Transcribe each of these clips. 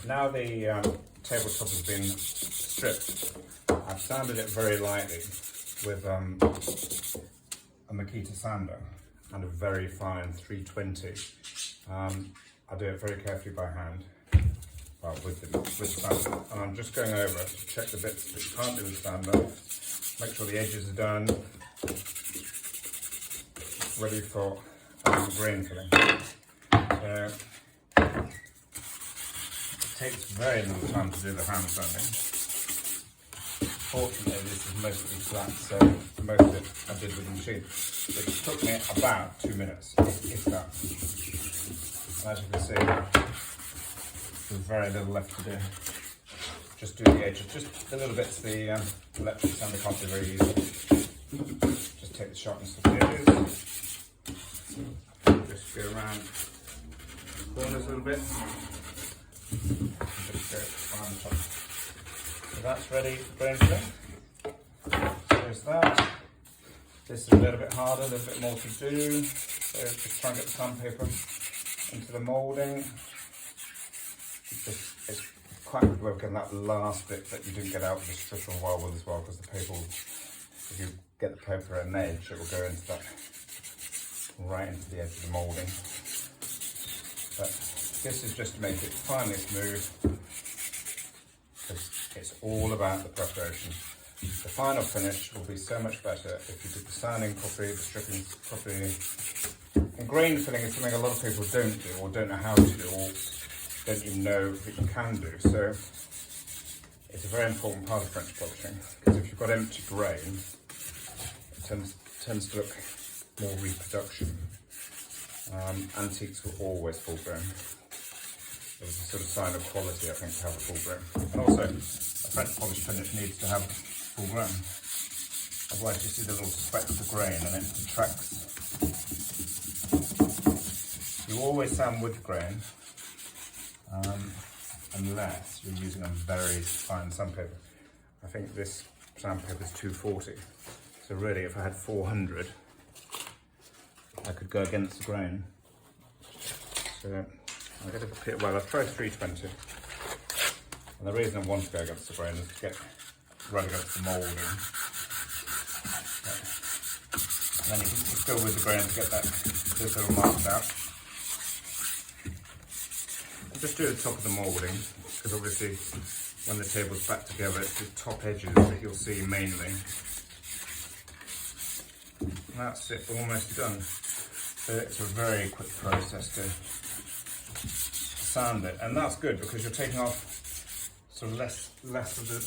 Now the tabletop has been stripped, I've sanded it very lightly with a Makita sander and a very fine 320. I do it very carefully by hand, well, with the sander, and I'm just going over it to check the bits that you can't do with sander, make sure the edges are done, ready for grain filling. So, it takes very little time to do the hand sanding. Fortunately, this is mostly flat, so most of it I did with the machine. It took me about 2 minutes, if that. As you can see, there's very little left to do. Just do the edges, just the little bits the electric sander can't do very easily. Just take the sharpness of the edges, just go around the corners a little bit, and just go around the top. So that's ready for grain filling. There's that. This is a little bit harder, there's a bit more to do. So just try and get the sandpaper into the moulding. It's quite good work on that last bit that you didn't get out with the strip of wildwood as well, because the paper will, if you get the paper at an edge, it will go into that, right into the edge of the moulding. But this is just to make it finely smooth, because it's all about the preparation. The final finish will be so much better if you did the sanding properly, the stripping properly. And grain filling is something a lot of people don't do, or don't know how to do, or don't even know that you can do. So it's a very important part of French polishing, because if you've got empty grain, it tends to look more reproduction. Antiques were always full grain. It was a sort of sign of quality, I think, to have a full grain. And also, a French polish finish needs to have full grain. Otherwise, you see the little specks of grain and it detracts. You always sand with grain, unless you're using a very fine sandpaper. I think this sandpaper is 240. So really, if I had 400, I could go against the grain. So I'm going to put, well, I've tried 320. And the reason I want to go against the grain is to get right against the moulding. And then you can just go with the grain to get those little marks out. And just do the top of the moulding, because obviously when the table's back together, it's the top edges that you'll see mainly. And that's it, almost done. So it's a very quick process to sand it, and that's good because you're taking off sort of less of the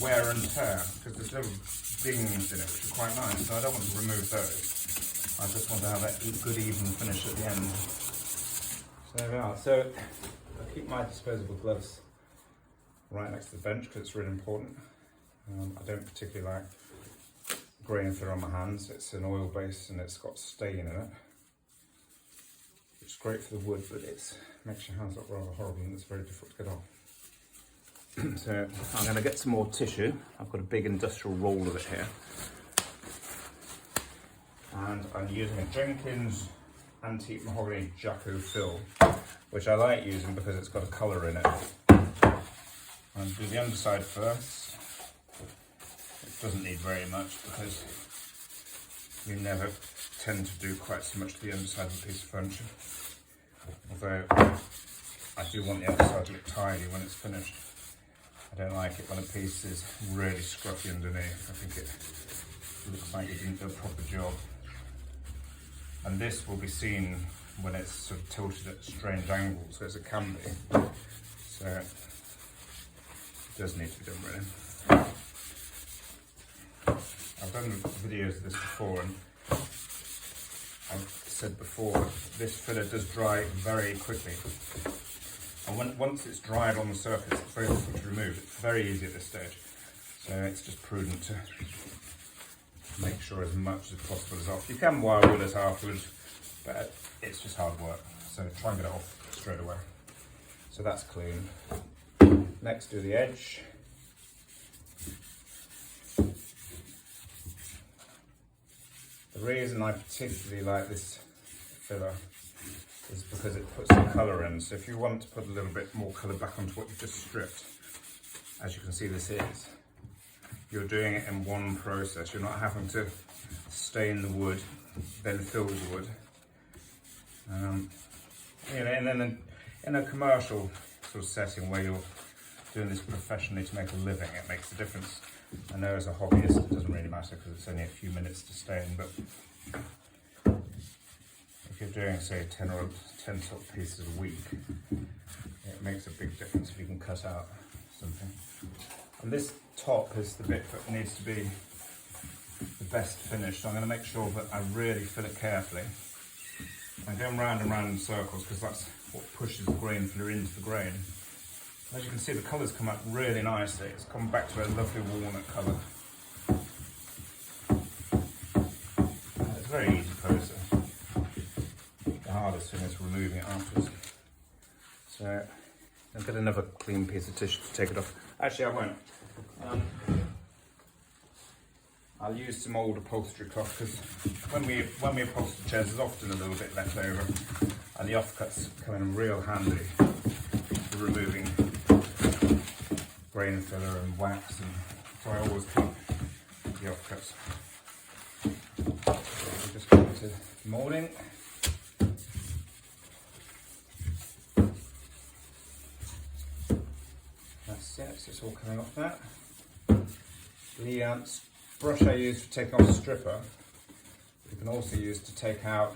wear and tear, because there's little dings in it which are quite nice, so I don't want to remove those. I just want to have a good even finish at the end. So there we are. So I keep my disposable gloves right next to the bench because it's really important. I don't particularly like grain filler on my hands. It's an oil base and it's got stain in it, which is great for the wood, but it makes your hands look rather horrible and it's very difficult to get off. So I'm going to get some more tissue. I've got a big industrial roll of it here. And I'm using a Jenkins Antique Mahogany Jacco fill, which I like using because it's got a colour in it. I'll do the underside first. It doesn't need very much because we never tend to do quite so much to the underside of a piece of furniture. Although I do want the outside to look tidy when it's finished. I don't like it when a piece is really scruffy underneath. I think it looks like you didn't do a proper job. And this will be seen when it's sort of tilted at strange angles, as it can be. So it does need to be done really. I've done videos of this before, and I've said before, this filler does dry very quickly. And once it's dried on the surface, it's very difficult to remove. It's very easy at this stage. So it's just prudent to make sure as much as possible is off. You can wire wool it afterwards, but it's just hard work. So try and get it off straight away. So that's clean. Next, do the edge. The reason I particularly like this filler is because it puts the colour in. So if you want to put a little bit more colour back onto what you've just stripped, as you can see this is, you're doing it in one process. You're not having to stain the wood, then fill the wood. You know, and then in a commercial sort of setting where you're doing this professionally to make a living, it makes a difference. I know as a hobbyist it doesn't really matter because it's only a few minutes to stain, but if you're doing, say, 10 sort of pieces a week, it makes a big difference if you can cut out something. And this top is the bit that needs to be the best finished, so I'm going to make sure that I really fill it carefully. I'm going round and round in circles because that's what pushes the grain filler into the grain. As you can see, the colour's come out really nicely. It's come back to a lovely walnut colour. It's a very easy process. The hardest thing is removing it afterwards. So I'll get another clean piece of tissue to take it off. Actually, I won't. I'll use some old upholstery cloth because when we upholster chairs, there's often a little bit left over, and the offcuts come in real handy for removing grain filler and wax, and so I always keep the offcuts. So we'll just go into moulding. That's it, so it's all coming off that. The brush I use for taking off the stripper, you can also use to take out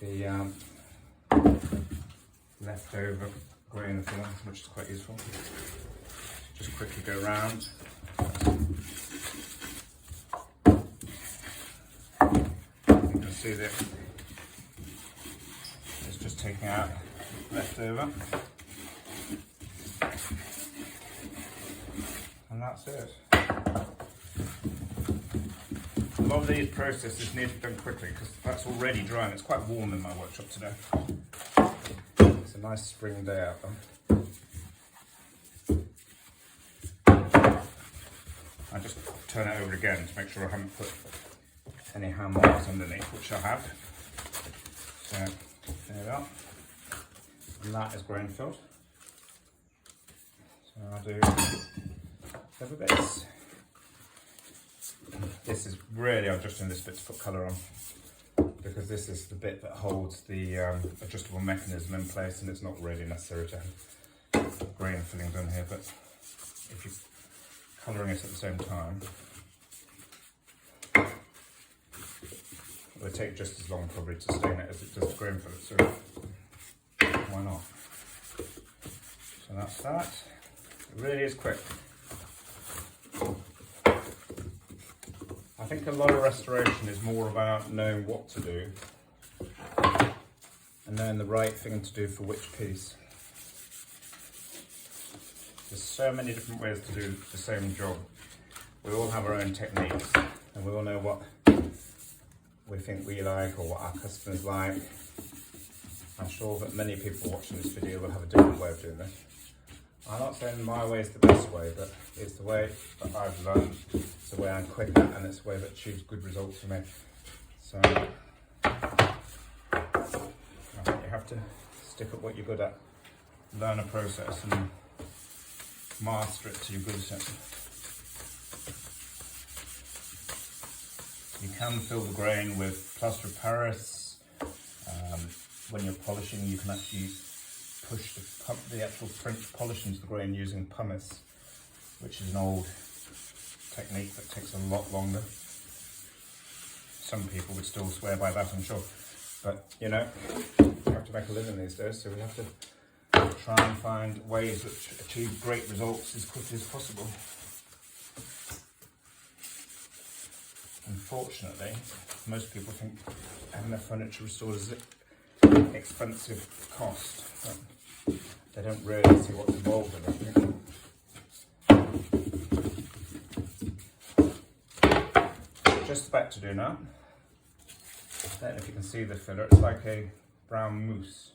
the leftover grain filler, which is quite useful. Just quickly go around. You can see that it's just taking out leftover. And that's it. A lot of these processes need to be done quickly because that's already drying. It's quite warm in my workshop today. It's a nice spring day out there. I just turn it over again to make sure I haven't put any hand marks underneath, which I have. So there we are. And that is grain filled. So I'll do other bits. This is really, I'm just doing this bit to put colour on because this is the bit that holds the adjustable mechanism in place, and it's not really necessary to have grain filling done here, but if you're colouring it at the same time, it will take just as long probably to stain it as it does to grain fill it, so why not? So that's that. It really is quick. I think a lot of restoration is more about knowing what to do and knowing the right thing to do for which piece. There's so many different ways to do the same job. We all have our own techniques and we all know what we think we like or what our customers like. I'm sure that many people watching this video will have a different way of doing this. I'm not saying my way is the best way, but it's the way that I've learned. It's the way I'm quick at, and it's the way that achieves good results for me. So I think you have to stick at what you're good at, learn a process and master it to your good at it. You can fill the grain with plaster of Paris. When you're polishing, you can actually push the actual French polish into the grain using pumice, which is an old technique that takes a lot longer. Some people would still swear by that, I'm sure. But, you know, we have to make a living these days, so we have to try and find ways that achieve great results as quickly as possible. Unfortunately, most people think having their furniture restored is an expensive cost, but they don't really see what's involved in it. Just about to do now. I don't know if you can see the filler, it's like a brown mousse.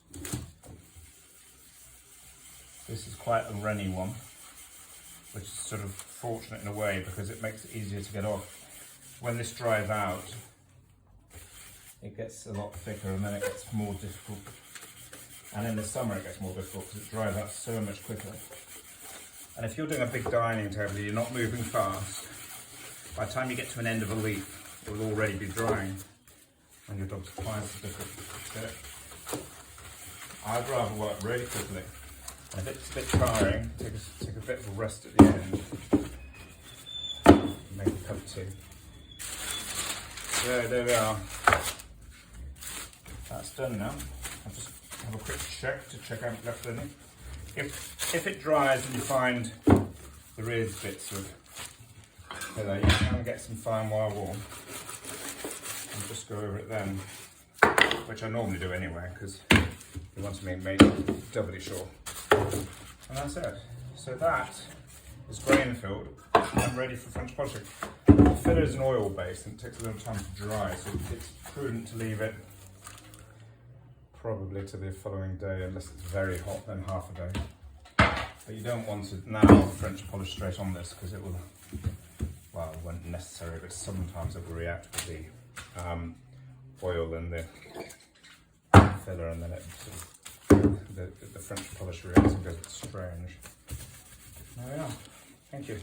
This is quite a runny one, which is sort of fortunate in a way because it makes it easier to get off. When this dries out, it gets a lot thicker and then it gets more difficult. And in the summer it gets more difficult because it dries out so much quicker. And if you're doing a big dining table, you're not moving fast, by the time you get to an end of a leaf, it will already be drying and your dog's twice as difficult. I'd rather work really quickly. And if it's a bit tiring, take a bit of a rest at the end. Make a cup of tea. So there we are. That's done now. I'll just have a quick check to check I haven't left any. If it dries and you find there is bits of pillow, you can get some fine wire wool and just go over it then, which I normally do anyway because you want to make it doubly sure. And that's it. So that is grain filled and ready for French polishing. The filler is an oil base and it takes a little time to dry, so it's prudent to leave it probably to the following day unless it's very hot, then half a day. But you don't want to now French polish straight on this because it will, well, it won't necessarily, but sometimes it will react with the oil and the filler, and then it the French polish reacts and goes strange. There we are. Thank you.